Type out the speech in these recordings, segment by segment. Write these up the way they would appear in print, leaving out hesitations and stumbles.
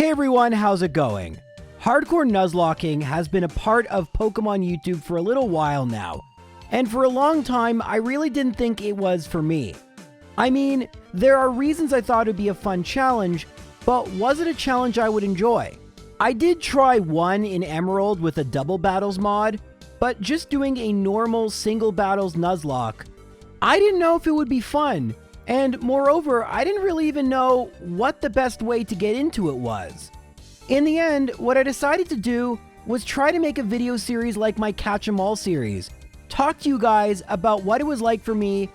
Hey everyone, how's it going? Hardcore Nuzlocking has been a part of Pokemon YouTube for a little while now, and for a long time I really didn't think it was for me. I mean, there are reasons I thought it would be a fun challenge, but was it a challenge I would enjoy? I did try one in Emerald with a double battles mod, but just doing a normal single battles Nuzlocke, I didn't know if it would be fun. And moreover, I didn't really even know what the best way to get into it was. In the end, what I decided to do was try to make a video series like my Catch 'em All series. Talk to you guys about what it was like for me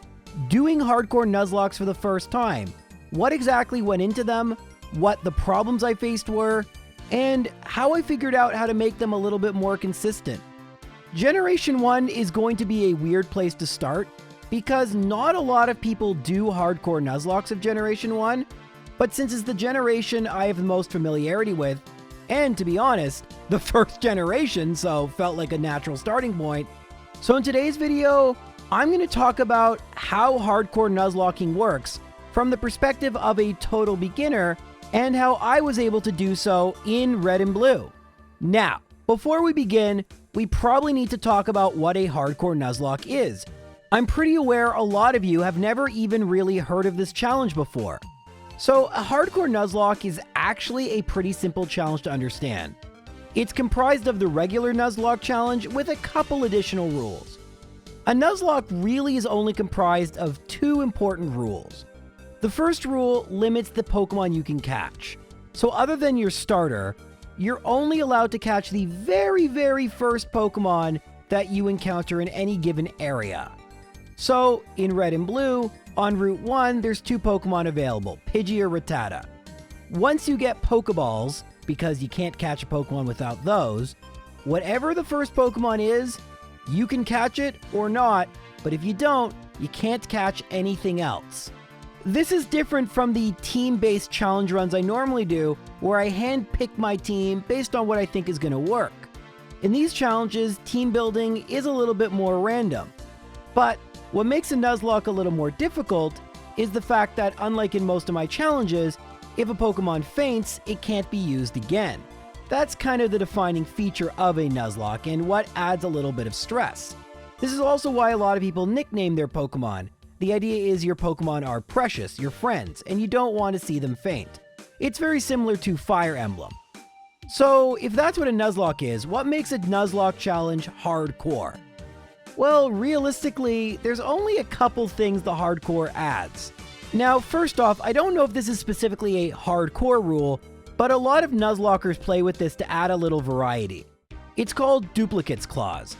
doing hardcore Nuzlockes for the first time, what exactly went into them, what the problems I faced were, and how I figured out how to make them a little bit more consistent. Generation 1 is going to be a weird place to start, because not a lot of people do hardcore Nuzlockes of Generation 1, but since it's the generation I have the most familiarity with, and to be honest, the first generation, so felt like a natural starting point. So in today's video, I'm going to talk about how hardcore Nuzlocking works from the perspective of a total beginner, and how I was able to do so in Red and Blue. Now, before we begin, we probably need to talk about what a hardcore Nuzlocke is. I'm pretty aware a lot of you have never even really heard of this challenge before. So a hardcore Nuzlocke is actually a pretty simple challenge to understand. It's comprised of the regular Nuzlocke challenge with a couple additional rules. A Nuzlocke really is only comprised of two important rules. The first rule limits the Pokemon you can catch. So other than your starter, you're only allowed to catch the very first Pokemon that you encounter in any given area. So, in Red and Blue, on Route 1, there's two Pokemon available, Pidgey or Rattata. Once you get Pokeballs, because you can't catch a Pokemon without those, whatever the first Pokemon is, you can catch it or not, but if you don't, you can't catch anything else. This is different from the team-based challenge runs I normally do, where I hand-pick my team based on what I think is going to work. In these challenges, team building is a little bit more random. But what makes a Nuzlocke a little more difficult is the fact that, unlike in most of my challenges, if a Pokemon faints, it can't be used again. That's kind of the defining feature of a Nuzlocke and what adds a little bit of stress. This is also why a lot of people nickname their Pokemon. The idea is your Pokemon are precious, your friends, and you don't want to see them faint. It's very similar to Fire Emblem. So, if that's what a Nuzlocke is, what makes a Nuzlocke challenge hardcore? Well, realistically, there's only a couple things the hardcore adds. Now, first off, I don't know if this is specifically a hardcore rule, but a lot of Nuzlockers play with this to add a little variety. It's called Duplicates Clause.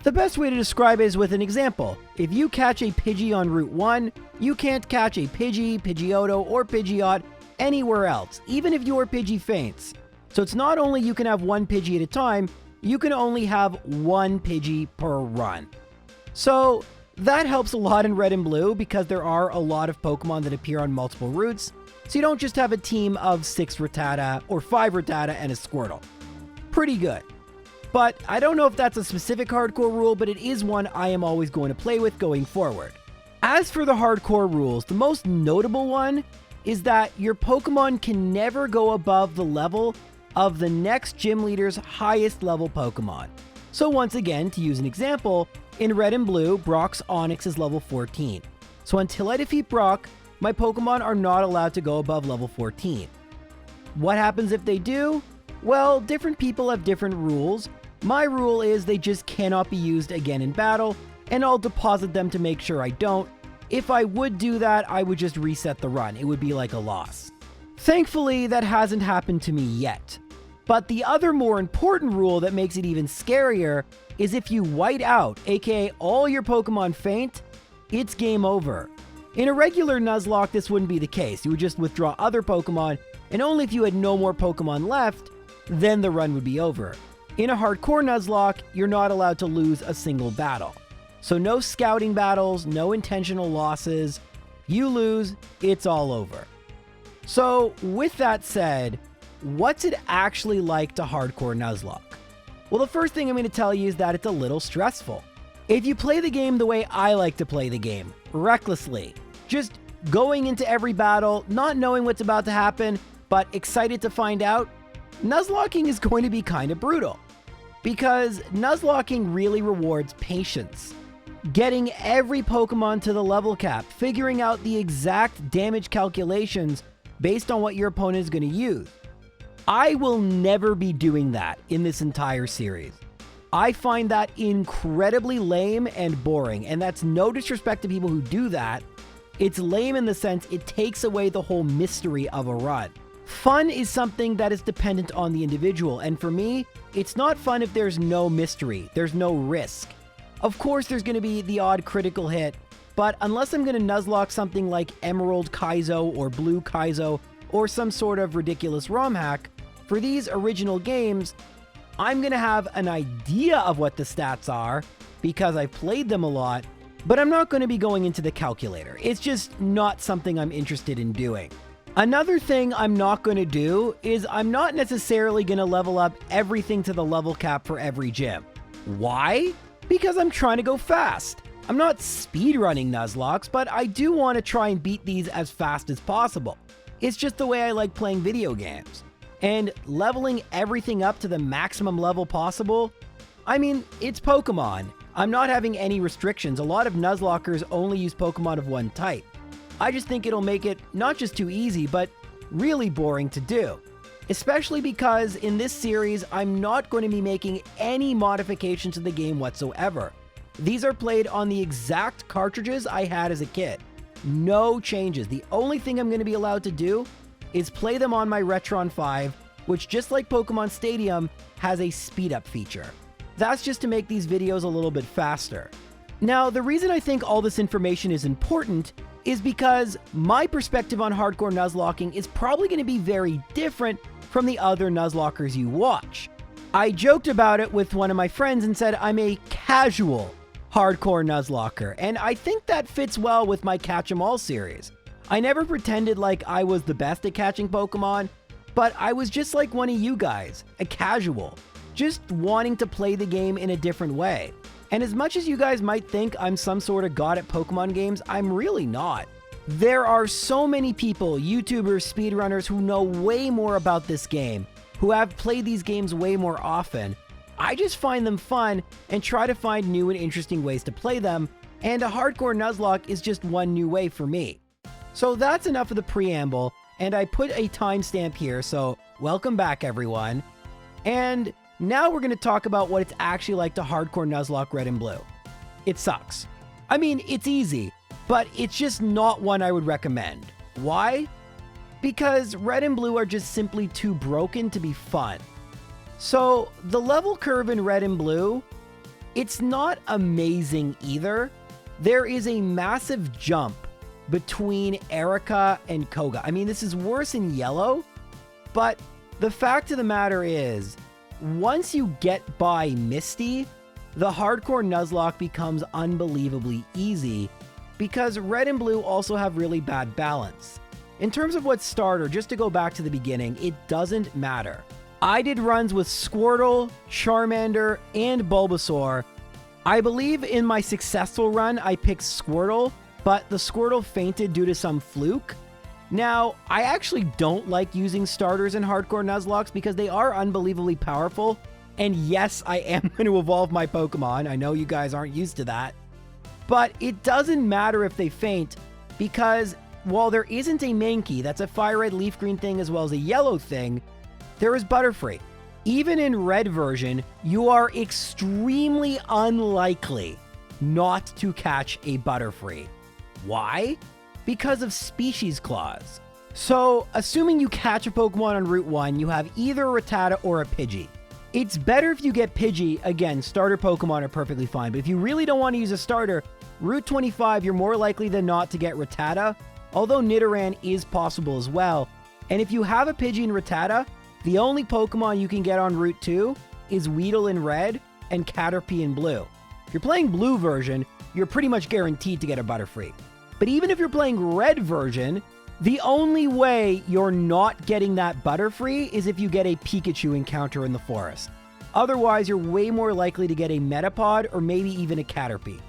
The best way to describe it is with an example. If you catch a Pidgey on Route 1, you can't catch a Pidgey, Pidgeotto, or Pidgeot anywhere else, even if your Pidgey faints. So it's not only you can have one Pidgey at a time, you can only have one Pidgey per run. So that helps a lot in Red and Blue because there are a lot of Pokemon that appear on multiple routes, so you don't just have a team of 6 Rattata or 5 Rattata and a Squirtle. Pretty good. But I don't know if that's a specific hardcore rule, but it is one I am always going to play with going forward. As for the hardcore rules, the most notable one is that your Pokemon can never go above the level of the next gym leader's highest level Pokemon. So once again, to use an example, in Red and Blue, Brock's Onix is level 14. So until I defeat Brock, my Pokemon are not allowed to go above level 14. What happens if they do? Well, different people have different rules. My rule is they just cannot be used again in battle, and I'll deposit them to make sure I don't. If I would do that, I would just reset the run. It would be like a loss. Thankfully, that hasn't happened to me yet. But the other more important rule that makes it even scarier is if you white out, aka all your Pokemon faint, it's game over. In a regular Nuzlocke, this wouldn't be the case. You would just withdraw other Pokemon, and only if you had no more Pokemon left, then the run would be over. In a hardcore Nuzlocke, you're not allowed to lose a single battle. So no scouting battles, no intentional losses. You lose, it's all over. So with that said, what's it actually like to hardcore Nuzlocke? Well, the first thing I'm going to tell you is that it's a little stressful. If you play the game the way I like to play the game, recklessly, just going into every battle, not knowing what's about to happen, but excited to find out, Nuzlocking is going to be kind of brutal. Because Nuzlocking really rewards patience. Getting every Pokemon to the level cap, figuring out the exact damage calculations based on what your opponent is going to use. I will never be doing that in this entire series. I find that incredibly lame and boring, and that's no disrespect to people who do that. It's lame in the sense it takes away the whole mystery of a run. Fun is something that is dependent on the individual, and for me, it's not fun if there's no mystery, there's no risk. Of course there's going to be the odd critical hit, but unless I'm going to Nuzlocke something like Emerald Kaizo or Blue Kaizo or some sort of ridiculous ROM hack, for these original games, I'm going to have an idea of what the stats are because I've played them a lot, but I'm not going to be going into the calculator. It's just not something I'm interested in doing. Another thing I'm not going to do is I'm not necessarily going to level up everything to the level cap for every gym. Why? Because I'm trying to go fast. I'm not speedrunning Nuzlocks, but I do want to try and beat these as fast as possible. It's just the way I like playing video games. And leveling everything up to the maximum level possible, I mean, it's Pokemon. I'm not having any restrictions. A lot of Nuzlockers only use Pokemon of one type. I just think it'll make it not just too easy, but really boring to do. Especially because in this series, I'm not going to be making any modifications to the game whatsoever. These are played on the exact cartridges I had as a kid. No changes. The only thing I'm going to be allowed to do is play them on my Retron 5, which just like Pokemon Stadium, has a speed up feature. That's just to make these videos a little bit faster. Now, the reason I think all this information is important is because my perspective on hardcore Nuzlocking is probably going to be very different from the other Nuzlockers you watch. I joked about it with one of my friends and said I'm a casual hardcore Nuzlocker, and I think that fits well with my Catch 'em All series. I never pretended like I was the best at catching Pokemon, but I was just like one of you guys, a casual, just wanting to play the game in a different way. And as much as you guys might think I'm some sort of god at Pokemon games, I'm really not. There are so many people, YouTubers, speedrunners, who know way more about this game, who have played these games way more often. I just find them fun and try to find new and interesting ways to play them, and a hardcore Nuzlocke is just one new way for me. So that's enough of the preamble, and I put a timestamp here, so welcome back everyone. And now we're going to talk about what it's actually like to hardcore Nuzlocke Red and Blue. It sucks. I mean, it's easy, but it's just not one I would recommend. Why? Because Red and Blue are just simply too broken to be fun. So the level curve in Red and Blue, it's not amazing either. There is a massive jump between Erica and Koga. I mean, this is worse in Yellow, but the fact of the matter is, once you get by Misty, the hardcore Nuzlocke becomes unbelievably easy because Red and Blue also have really bad balance. In terms of what's starter, just to go back to the beginning, it doesn't matter. I did runs with Squirtle, Charmander, and Bulbasaur. I believe in my successful run, I picked Squirtle, but the Squirtle fainted due to some fluke. Now, I actually don't like using starters in hardcore Nuzlocks because they are unbelievably powerful. And yes, I am going to evolve my Pokemon. I know you guys aren't used to that. But it doesn't matter if they faint because while there isn't a Mankey, that's a Fire Red Leaf Green thing as well as a Yellow thing, there is Butterfree. Even in Red version, you are extremely unlikely not to catch a Butterfree. Why? Because of species clause. So, assuming you catch a Pokemon on Route 1, you have either a Rattata or a Pidgey. It's better if you get Pidgey. Again, starter Pokemon are perfectly fine, but if you really don't want to use a starter, Route 25, you're more likely than not to get Rattata, although Nidoran is possible as well. And if you have a Pidgey and Rattata, the only Pokemon you can get on Route 2 is Weedle in Red and Caterpie in Blue. If you're playing Blue version, you're pretty much guaranteed to get a Butterfree. But even if you're playing Red version, the only way you're not getting that Butterfree is if you get a Pikachu encounter in the forest. Otherwise, you're way more likely to get a Metapod or maybe even a Caterpie.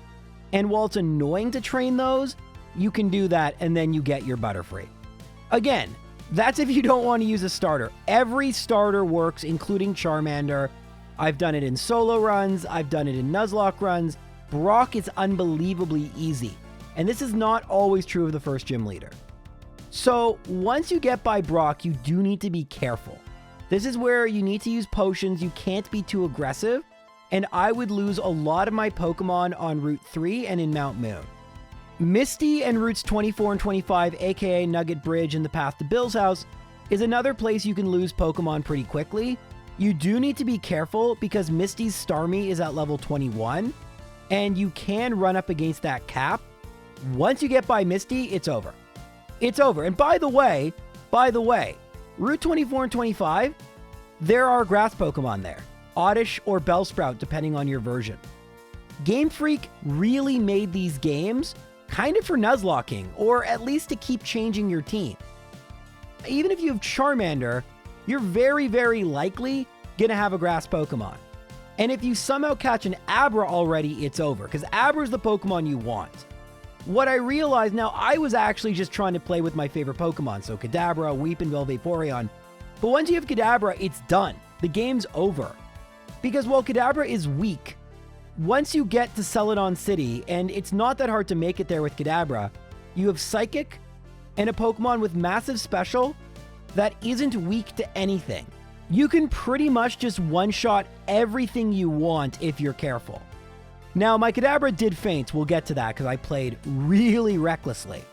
And while it's annoying to train those, you can do that and then you get your Butterfree. Again, That's if you don't want to use a starter. Every starter works, including Charmander. I've done it in solo runs. I've done it in Nuzlocke runs. Brock is unbelievably easy. And this is not always true of the first gym leader. So once you get by Brock, you do need to be careful. This is where you need to use potions. You can't be too aggressive. And I would lose a lot of my Pokemon on Route 3 and in Mount Moon. Misty and routes 24 and 25, aka Nugget Bridge and the path to Bill's house, is another place you can lose Pokemon pretty quickly. You do need to be careful because Misty's Starmie is at level 21, and you can run up against that cap. Once you get by Misty, it's over. It's over. And by the way, Route 24 and 25, there are grass Pokemon there. Oddish or Bellsprout, depending on your version. Game Freak really made these games kind of for Nuzlocking, or at least to keep changing your team. Even if you have Charmander, you're very, very likely going to have a grass Pokemon. And if you somehow catch an Abra already, it's over, because Abra is the Pokemon you want. What I realized now, I was actually just trying to play with my favorite Pokemon, so Kadabra, Weepinbell, Vaporeon. But once you have Kadabra, it's done. The game's over. Because while Kadabra is weak, once you get to Celadon City, and it's not that hard to make it there with Kadabra, you have Psychic and a Pokemon with massive special that isn't weak to anything. You can pretty much just one-shot everything you want if you're careful. Now, my Kadabra did faint. We'll get to that because I played really recklessly.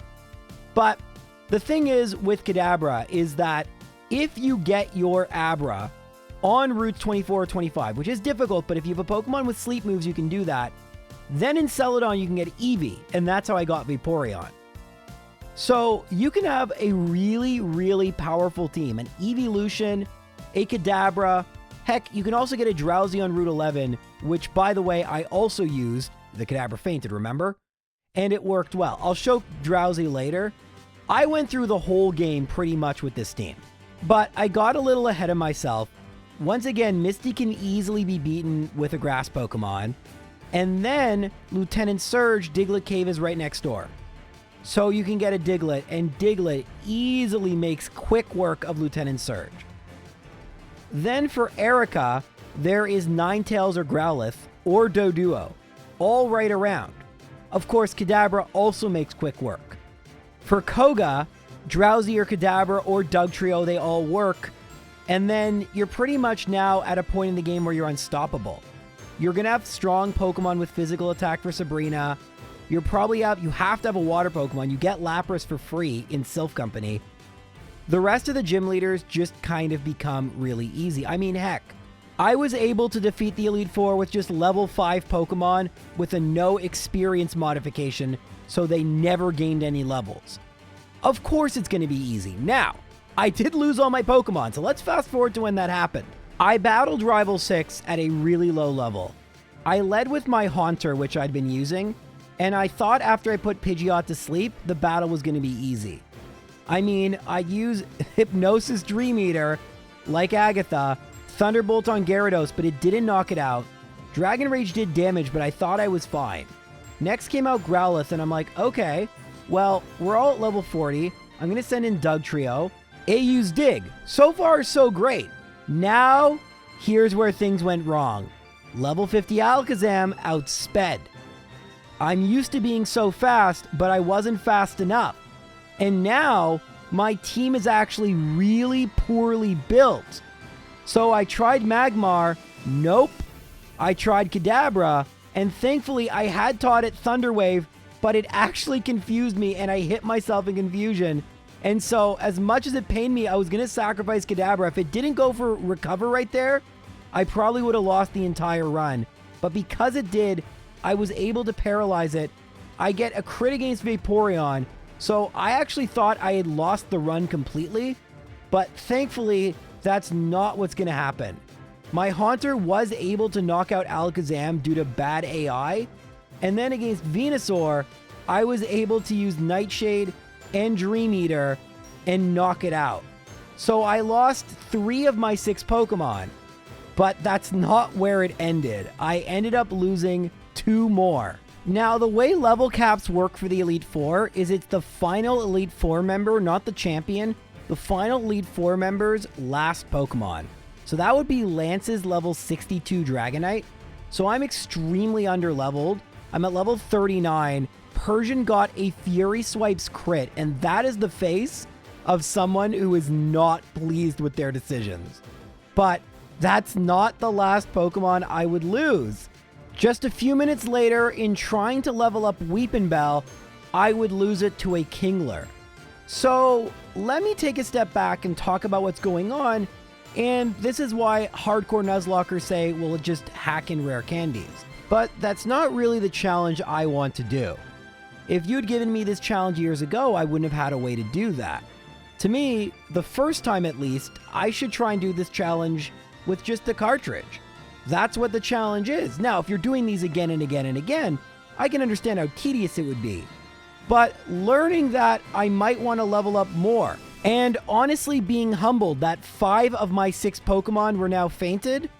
But the thing is with Kadabra is that if you get your Abra on routes 24 or 25, which is difficult, but if you have a Pokemon with sleep moves, you can do that. Then in Celadon, you can get Eevee, and that's how I got Vaporeon. So you can have a really, really powerful team. An Eeveelution, a Kadabra. Heck, you can also get a Drowsy on Route 11, which, by the way, I also used. The Kadabra fainted, remember? And it worked well. I'll show Drowsy later. I went through the whole game pretty much with this team. But I got a little ahead of myself. Once again, Misty can easily be beaten with a grass Pokemon. And then Lieutenant Surge, Diglett Cave is right next door. So you can get a Diglett, and Diglett easily makes quick work of Lieutenant Surge. Then for Erica, there is Ninetales or Growlithe or Doduo, all right around. Of course, Kadabra also makes quick work. For Koga, Drowsy or Kadabra or Dugtrio, they all work. And then you're pretty much now at a point in the game where you're unstoppable. You're going to have strong Pokemon with physical attack for Sabrina. You have to have a water Pokemon. You get Lapras for free in Sylph Company. The rest of the gym leaders just kind of become really easy. I mean, heck, I was able to defeat the Elite Four with just level 5 Pokemon with a no experience modification, so they never gained any levels. Of course it's going to be easy. Now, I did lose all my Pokemon, so let's fast forward to when that happened. I battled Rival 6 at a really low level. I led with my Haunter, which I'd been using, and I thought after I put Pidgeot to sleep, the battle was going to be easy. I mean, I'd use Hypnosis Dream Eater, like Agatha, Thunderbolt on Gyarados, but it didn't knock it out. Dragon Rage did damage, but I thought I was fine. Next came out Growlithe, and I'm like, okay, well, we're all at level 40. I'm going to send in Dugtrio. AU's Dig. So far, so great. Now, here's where things went wrong. Level 50 Alakazam outsped. I'm used to being so fast, but I wasn't fast enough. And now, my team is actually really poorly built. So I tried Magmar. Nope. I tried Kadabra. And thankfully, I had taught it Thunder Wave, but it actually confused me, and I hit myself in confusion. And so, as much as it pained me, I was going to sacrifice Kadabra. If it didn't go for Recover right there, I probably would have lost the entire run. But because it did, I was able to paralyze it. I get a crit against Vaporeon. So I actually thought I had lost the run completely. But thankfully, that's not what's going to happen. My Haunter was able to knock out Alakazam due to bad AI. And then against Venusaur, I was able to use Nightshade and Dream Eater and knock it out. So I lost 3 of my 6 Pokemon, but that's not where it ended. I ended up losing 2 more. Now, the way level caps work for the Elite Four is it's the final Elite Four member, not the champion, the final Elite Four member's last Pokemon. So that would be Lance's level 62 Dragonite. So I'm extremely underleveled. I'm at level 39. Persian got a Fury Swipes crit, and that is the face of someone who is not pleased with their decisions. But that's not the last Pokemon I would lose. Just a few minutes later, in trying to level up Weepinbell, I would lose it to a Kingler. So let me take a step back and talk about what's going on, and this is why hardcore Nuzlockers say, well, just hack in rare candies. But that's not really the challenge I want to do. If you'd given me this challenge years ago, I wouldn't have had a way to do that. To me, the first time at least, I should try and do this challenge with just the cartridge. That's what the challenge is. Now, if you're doing these again and again and again, I can understand how tedious it would be. But learning that I might want to level up more, and honestly being humbled that 5 of my 6 Pokemon were now fainted.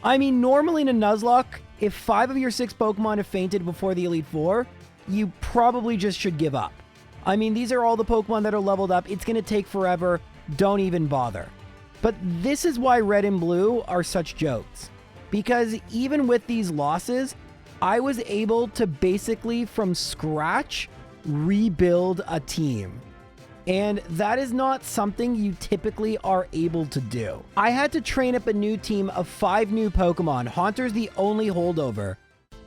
I mean, normally in a Nuzlocke, if 5 of your 6 Pokemon have fainted before the Elite Four, you probably just should give up. I mean, these are all the Pokemon that are leveled up. It's going to take forever. Don't even bother. But this is why Red and Blue are such jokes. Because even with these losses, I was able to basically from scratch rebuild a team. And that is not something you typically are able to do. I had to train up a new team of 5 new Pokemon. Haunter's the only holdover.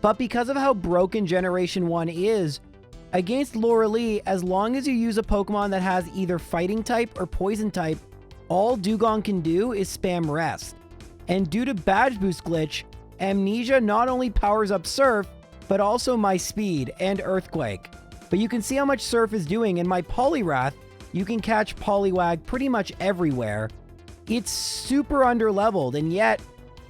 But because of how broken Generation 1 is, against Lorelee, as long as you use a Pokemon that has either Fighting type or Poison type, all Dugong can do is spam Rest. And due to Badge Boost glitch, Amnesia not only powers up Surf, but also my Speed and Earthquake. But you can see how much Surf is doing. In my Poliwrath, you can catch Poliwag pretty much everywhere. It's super underleveled, and yet,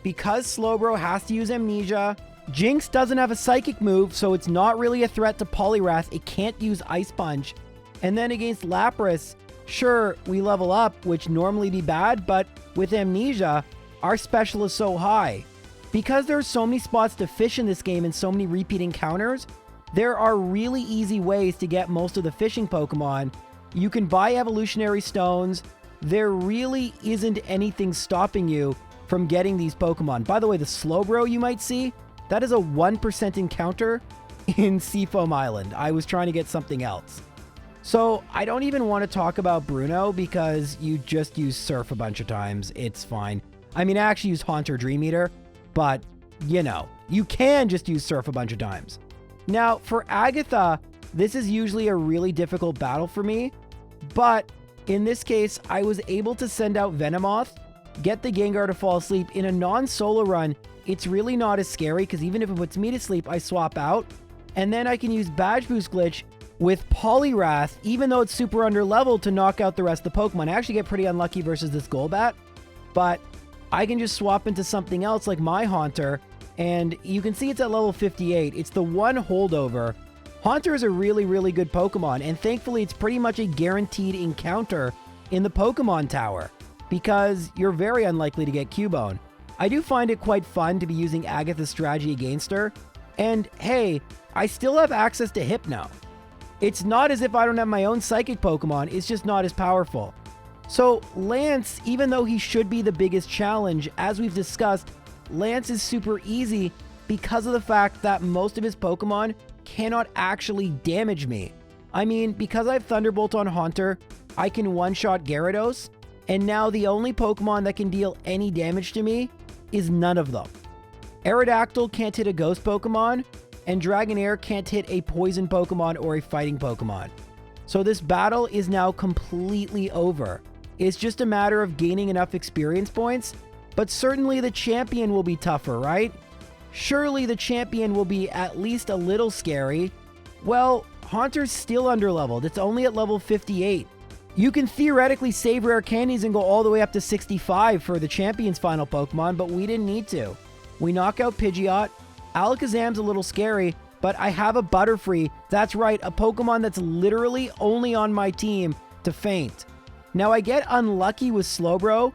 because Slowbro has to use Amnesia, Jinx doesn't have a Psychic move, so it's not really a threat to Poliwrath. It can't use Ice Punch. And then against Lapras, sure, we level up, which normally be bad, but with Amnesia, our special is so high. Because there are so many spots to fish in this game and so many repeat encounters, there are really easy ways to get most of the fishing Pokemon. You can buy evolutionary stones. There really isn't anything stopping you from getting these Pokemon. By the way, the Slowbro you might see, that is a 1% encounter in Seafoam Island. I was trying to get something else. So I don't even want to talk about Bruno because you just use Surf a bunch of times. It's fine. I mean, I actually use Haunter Dream Eater, but you know, you can just use Surf a bunch of times. Now, for Agatha, this is usually a really difficult battle for me, but in this case, I was able to send out Venomoth, get the Gengar to fall asleep. In a non-solo run, it's really not as scary because even if it puts me to sleep, I swap out, and then I can use Badge Boost glitch with Poliwrath, even though it's super underleveled, to knock out the rest of the Pokemon. I actually get pretty unlucky versus this Golbat, but I can just swap into something else like my Haunter, and you can see it's at level 58. It's the one holdover. Haunter is a really, really good Pokemon, and thankfully it's pretty much a guaranteed encounter in the Pokemon Tower, because you're very unlikely to get Cubone. I do find it quite fun to be using Agatha's strategy against her, and hey, I still have access to Hypno. It's not as if I don't have my own Psychic Pokemon, it's just not as powerful. So Lance, even though he should be the biggest challenge, as we've discussed, Lance is super easy because of the fact that most of his Pokemon cannot actually damage me. I mean, because I have Thunderbolt on Haunter, I can one-shot Gyarados, and now the only Pokemon that can deal any damage to me is none of them. Aerodactyl can't hit a Ghost Pokemon, and Dragonair can't hit a Poison Pokemon or a Fighting Pokemon. So this battle is now completely over. It's just a matter of gaining enough experience points, but certainly the champion will be tougher, right? Surely the champion will be at least a little scary. Well, Haunter's still underleveled. It's only at level 58. You can theoretically save rare candies and go all the way up to 65 for the champion's final Pokemon, but we didn't need to. We knock out Pidgeot. Alakazam's a little scary, but I have a Butterfree. That's right, a Pokemon that's literally only on my team to faint. Now I get unlucky with Slowbro.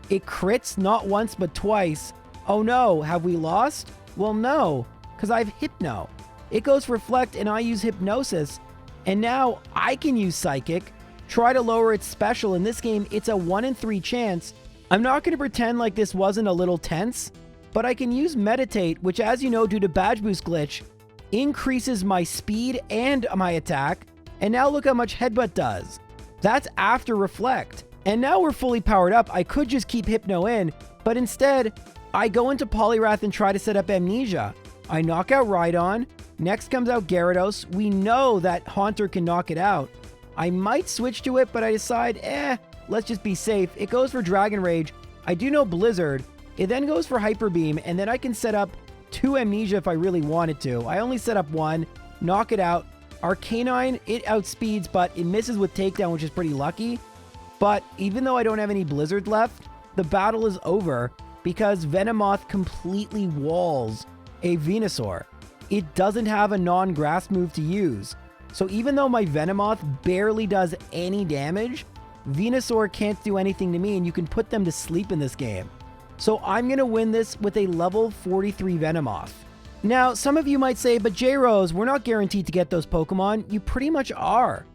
It crits not once but twice. Oh no, have we lost? Well no, because I have Hypno. It goes Reflect and I use Hypnosis, and now I can use Psychic. try to lower its special. In this game, it's a 1 in 3 chance. I'm not going to pretend like this wasn't a little tense, but I can use Meditate, which, as you know, due to Badge Boost glitch, increases my speed and my attack. And now look how much Headbutt does. That's after Reflect. And now we're fully powered up. I could just keep Hypno in, but instead, I go into Poliwrath and try to set up Amnesia. I knock out Rhydon. Next comes out Gyarados. We know that Haunter can knock it out. I might switch to it, but I decide, let's just be safe. It goes for Dragon Rage. I do know Blizzard. It then goes for Hyper Beam, and then I can set up 2 Amnesia if I really wanted to. I only set up 1, knock it out. Arcanine, it outspeeds, but it misses with Takedown, which is pretty lucky. But even though I don't have any Blizzard left, the battle is over because Venomoth completely walls a Venusaur. It doesn't have a non-grass move to use. So even though my Venomoth barely does any damage, Venusaur can't do anything to me, and you can put them to sleep in this game. So I'm going to win this with a level 43 Venomoth. Now, some of you might say, but J-Rose, we're not guaranteed to get those Pokemon. You pretty much are.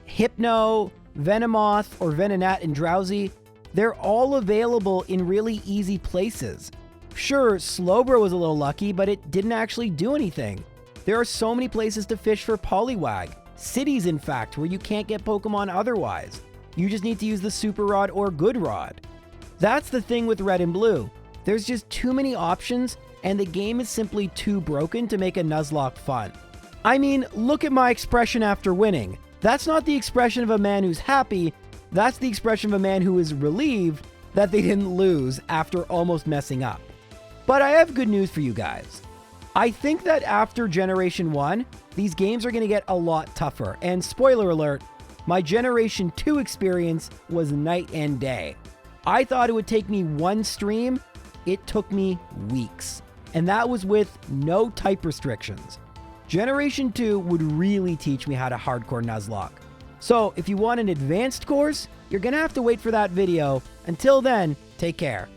Hypno, Venomoth, or Venonat, and Drowsy, they're all available in really easy places. Sure, Slowbro was a little lucky, but it didn't actually do anything. There are so many places to fish for Poliwag. Cities, in fact, where you can't get Pokemon otherwise. You just need to use the Super Rod or Good Rod. That's the thing with Red and Blue. There's just too many options, and the game is simply too broken to make a Nuzlocke fun. I mean, look at my expression after winning. That's not the expression of a man who's happy, that's the expression of a man who is relieved that they didn't lose after almost messing up. But I have good news for you guys. I think that after Generation 1, these games are going to get a lot tougher. And spoiler alert, my Generation 2 experience was night and day. I thought it would take me 1 stream. It took me weeks. And that was with no type restrictions. Generation 2 would really teach me how to hardcore Nuzlocke. So if you want an advanced course, you're going to have to wait for that video. Until then, take care.